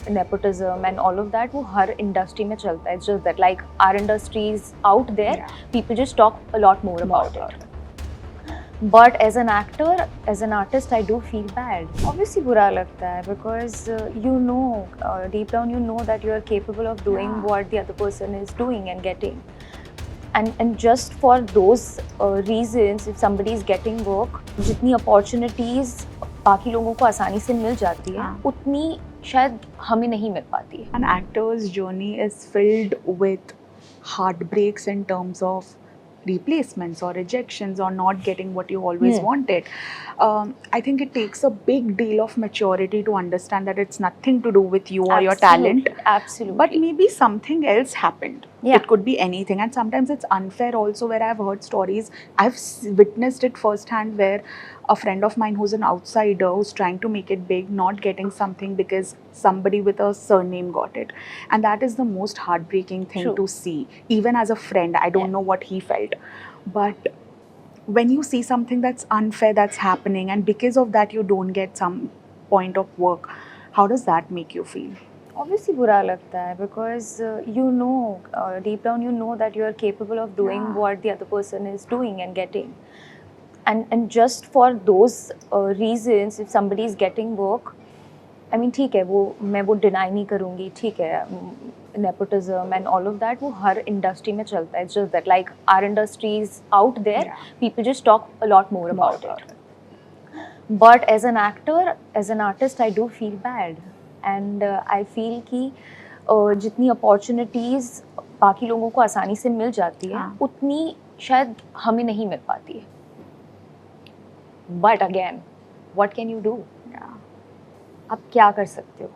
nepotism and all of that, वो हर industry में चलता है. It's just that like our industry is out there, people just talk a lot more about it. But as an actor, as an artist, I do feel bad. Obviously बुरा लगता है because you know, deep down you know that you are capable of doing what the other person is doing and getting. And just for those reasons, if somebody is getting work, जितनी opportunities बाकी लोगों को आसानी से मिल जाती है, उतनी शायद हमें नहीं मिल पाती है. An actor's journey is filled with heartbreaks in terms of replacements or rejections or not getting what you always wanted. I think it takes a big deal of maturity to understand that it's nothing to do with you or your talent. Absolutely. But maybe something else happened. Yeah. It could be anything. And sometimes it's unfair also, where I've heard stories. I've witnessed it firsthand, where a friend of mine who's an outsider, who's trying to make it big, not getting something because somebody with a surname got it. And that is the most heartbreaking thing to see. Even as a friend, I don't know what he felt. But when you see something that's unfair that's happening, and because of that you don't get some point of work, how does that make you feel? Obviously बुरा लगता है because you know, deep down you know that you are capable of doing what the other person is doing and getting. And just for those reasons, if somebody is getting work, I mean ठीक है, वो मैं वो deny नहीं करूँगी, ठीक है, nepotism and all of that, वो हर industry में चलता है. It's just that like our industry is out there, people just talk a lot more about it. But as an actor, as an artist, I do feel bad. And I feel कि जितनी opportunities बाकी लोगों को आसानी से मिल जाती है, उतनी शायद हमें नहीं मिल पाती है. But again, what can you do? आप क्या कर सकते हो?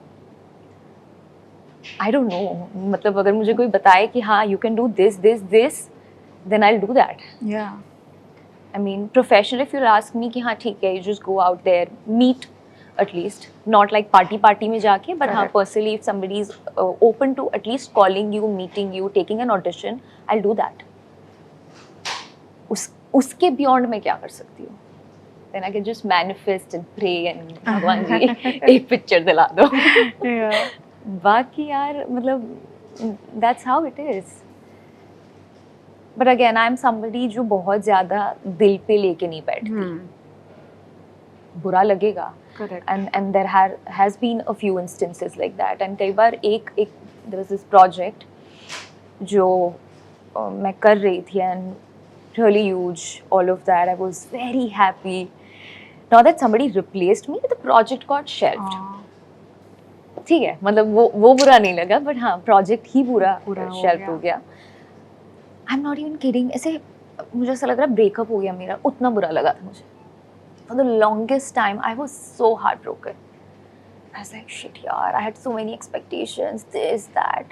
I don't know. मतलब अगर मुझे कोई बताए कि हाँ, you can do this, this, this, then I'll do that. Yeah. I mean, professionally, if you'll ask me कि हाँ ठीक है, you just go out there, meet at least, not like party में जाके, but हाँ personally, if somebody is open to at least calling you, meeting you, taking an audition, I'll do that. उसके beyond मैं क्या कर सकती हूँ? Then I can just manifest and pray and भगवान जी एक picture दिला दो. Yeah. बाकी यार मतलब that's how it is. But again, I'm somebody जो बहुत ज़्यादा दिल पे लेके नहीं बैठती. बुरा लगेगा. Correct. And there has been a few instances like that. And कई बार there was this project जो मैं कर रही थी and really huge, all of that. I was very happy. Now that somebody replaced me, the project got shelved. ठीक है, मतलब वो बुरा नहीं लगा, but हाँ, project ही पूरा shelved हो गया. I'm not even kidding. ऐसे मुझे ऐसा लग रहा है breakup हो गया मेरा, उतना बुरा लगा था मुझे. For the longest time, I was so heartbroken. I was like, shit, yaar, I had so many expectations, this, that.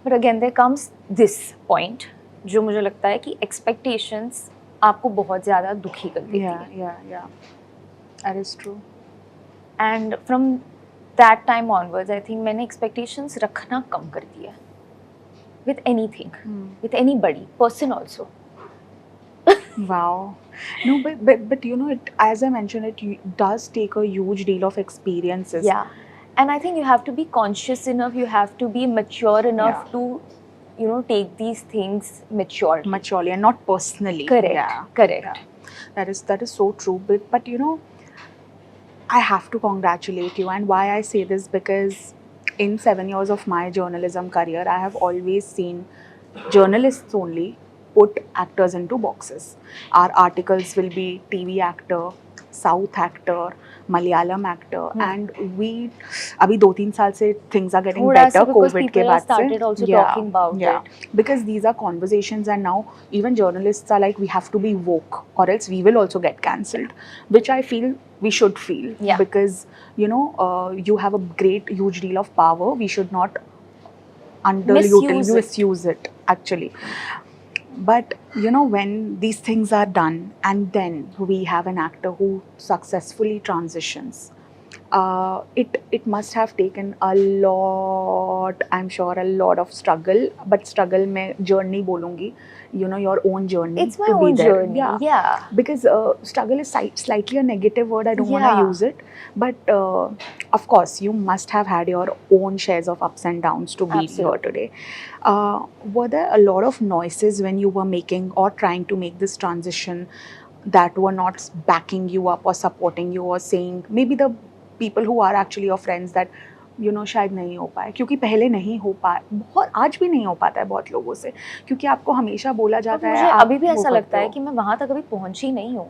But again, there comes this point, जो मुझे लगता है कि expectations आपको बहुत ज़्यादा दुखी कर देती है. Yeah. That is true. And from that time onwards, I think मैंने expectations रखना कम कर दिया. With anything, with anybody, person also. Wow. No, but you know, it, as I mentioned, it does take a huge deal of experiences. Yeah. And I think you have to be conscious enough, you have to be mature enough to, you know, take these things maturely and not personally. Correct. Yeah. Correct. Yeah. That is so true. But you know, I have to congratulate you. And why I say this, because in 7 years of my journalism career, I have always seen journalists only put actors into boxes. Our articles will be TV actor, South actor, Malayalam actor, and we अभी 2-3 साल से things are getting better COVID के बाद से. Started also talking about it. Because these are conversations, and now even journalists are like, we have to be woke or else we will also get cancelled, which I feel we should feel. Yeah. Because you know, you have a huge deal of power. We should not misuse it actually. But you know, when these things are done and then we have an actor who successfully transitions, it must have taken a lot, I'm sure, a lot of struggle, but struggle में journey बोलूँगी, you know, your own journey. It's my to be own there. journey. Yeah. Because struggle is slightly a negative word, I don't want to Yeah. use it, but of course you must have had your own shares of ups and downs to be here Absolutely. today. Were there a lot of noises when you were making or trying to make this transition that were not backing you up or supporting you or saying, maybe the people who are actually your friends, that you know शायद नहीं हो पाए, क्योंकि पहले नहीं हो पाए, बहुत आज भी नहीं हो पाता है बहुत लोगों से, क्योंकि आपको हमेशा बोला और जाता है मुझे आप अभी भी वो ऐसा करते लगता है हो. कि मैं वहाँ तक अभी पहुँची नहीं हूँ.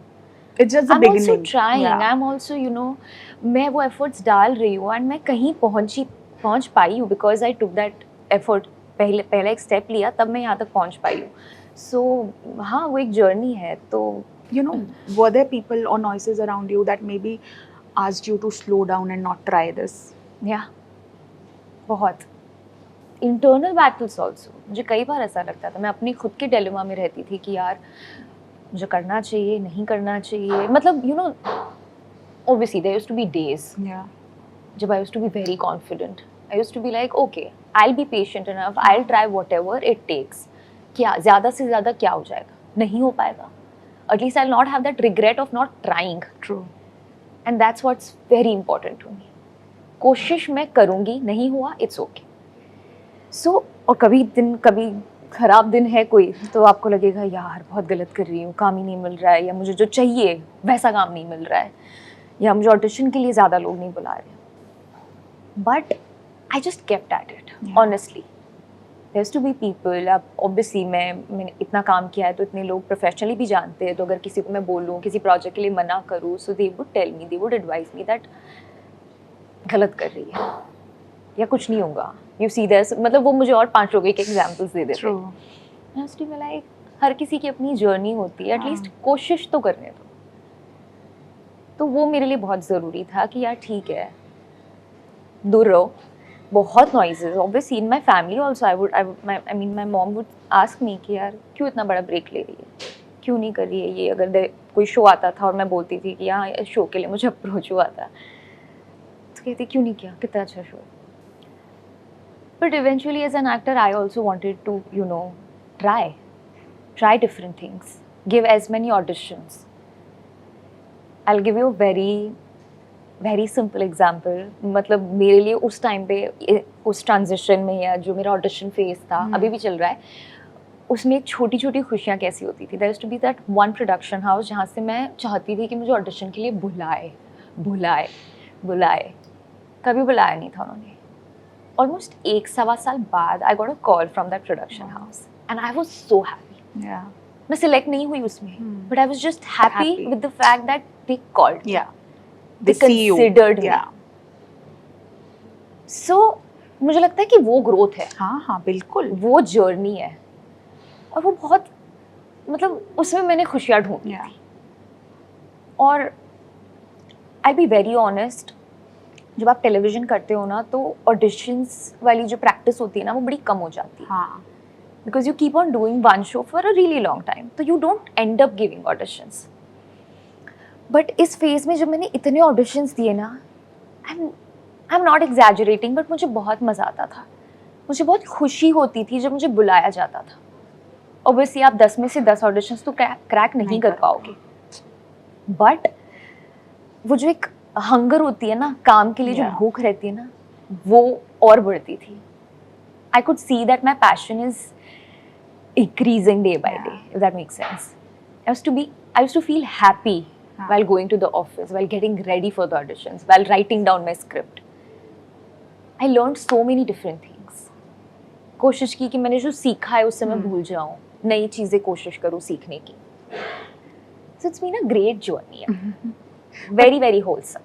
It's just the I'm also beginning. trying. Yeah. I'm also, you know, मैं वो efforts डाल रही हूँ and मैं कहीं पहुँच पाई हूँ because I took that effort. पहले एक step लिया, तब मैं यहाँ तक पहुँच पाई हूँ. So हाँ, वो एक journey है. तो You know, were there people or noises around you that maybe asked you to slow down and not try this? yeah, बहुत. Internal battles also. मुझे कई बार ऐसा लगता था, मैं अपनी खुद के dilemma में रहती थी कि यार मुझे करना चाहिए, नहीं करना चाहिए. मतलब you know, obviously there used to be days Yeah. जब I used to be very confident. I used to be like, okay, I'll be patient enough. I'll try whatever it takes. क्या ज़्यादा से ज़्यादा क्या हो जाएगा? नहीं हो पाएगा. At least I'll not have that regret of not trying. True. And that's what's very important to me. कोशिश मैं करूँगी, नहीं हुआ, it's okay. So, और कभी खराब दिन है कोई, तो आपको लगेगा यार बहुत गलत कर रही हूँ, काम ही नहीं मिल रहा है, या मुझे जो चाहिए वैसा काम नहीं मिल रहा है, या मुझे ऑडिशन के लिए ज़्यादा लोग नहीं बुला रहे. But I just kept at it, honestly. There used to be people, अब obviously मैंने इतना काम किया है तो इतने लोग प्रोफेशनली भी जानते हैं, तो अगर किसी को मैं बोलूँ, किसी प्रोजेक्ट के लिए मना करूँ, so they would tell me, they would advise me that गलत कर रही है या कुछ नहीं होगा. You see this, मतलब वो मुझे और 5 लोगों के एग्जाम्पल्स दे देते. True. I used to be like, हर किसी की अपनी जर्नी होती है, एटलीस्ट कोशिश तो करने दो. तो वो मेरे लिए बहुत ज़रूरी था कि यार ठीक है, दूर रहो. बहुत noises, obviously in my family also I mean my mom would ask me कि यार क्यों इतना बड़ा ब्रेक ले रही है, क्यों नहीं कर रही है ये. अगर कोई शो आता था और मैं बोलती थी कि हाँ इस शो के लिए मुझे अप्रोच हुआ था, तो कहती क्यों नहीं किया, कितना अच्छा show. But eventually as an actor I also wanted to, you know, try different things, give as many auditions. I'll give you a very simple example. मतलब मेरे लिए उस टाइम पे उस ट्रांजिशन में, या जो मेरा ऑडिशन फेज था, अभी भी चल रहा है, उसमें छोटी छोटी खुशियाँ कैसी होती थी. There used to be that one production house जहाँ से मैं चाहती थी कि मुझे ऑडिशन के लिए बुलाए. कभी बुलाया नहीं था उन्होंने. Almost 1-1.25 साल बाद I got a call from that production house and I was so happy. Yeah. मैं select नहीं हुई उसमें, but I was just happy with the fact that they called. Yeah. They see you. considered me. Yeah. So मुझे लगता है कि वो growth है. हाँ बिल्कुल. वो जर्नी है और वो बहुत, मतलब उसमें मैंने खुशियाँ ढूंढी थी. और I'll be very honest, जब आप टेलीविजन करते हो ना, तो ऑडिशंस वाली जो प्रैक्टिस होती है ना, वो बड़ी कम हो जाती है. हाँ. Because you keep on doing one show for a really long time, so you don't end up giving auditions. But इस फेज में जब मैंने इतने ऑडिशंस दिए ना, I'm not exaggerating, but मुझे बहुत मज़ा आता था. मुझे बहुत खुशी होती थी जब मुझे बुलाया जाता था. Obviously आप 10 में से 10 ऑडिशंस तो क्रैक नहीं कर पाओगे, बट वो जो एक हंगर होती है ना, काम के लिए जो भूख रहती है ना, वो और बढ़ती थी. I could see that my passion is increasing day by day, if that makes sense. I used to feel happy while going to the office, while getting ready for the auditions, while writing down my script. I learned so many different things. कोशिश की कि मैंने जो सीखा है उससे मैं भूल जाऊँ, नई चीज़ें कोशिश करूँ सीखने की. So it's been a great journey. Very, very wholesome.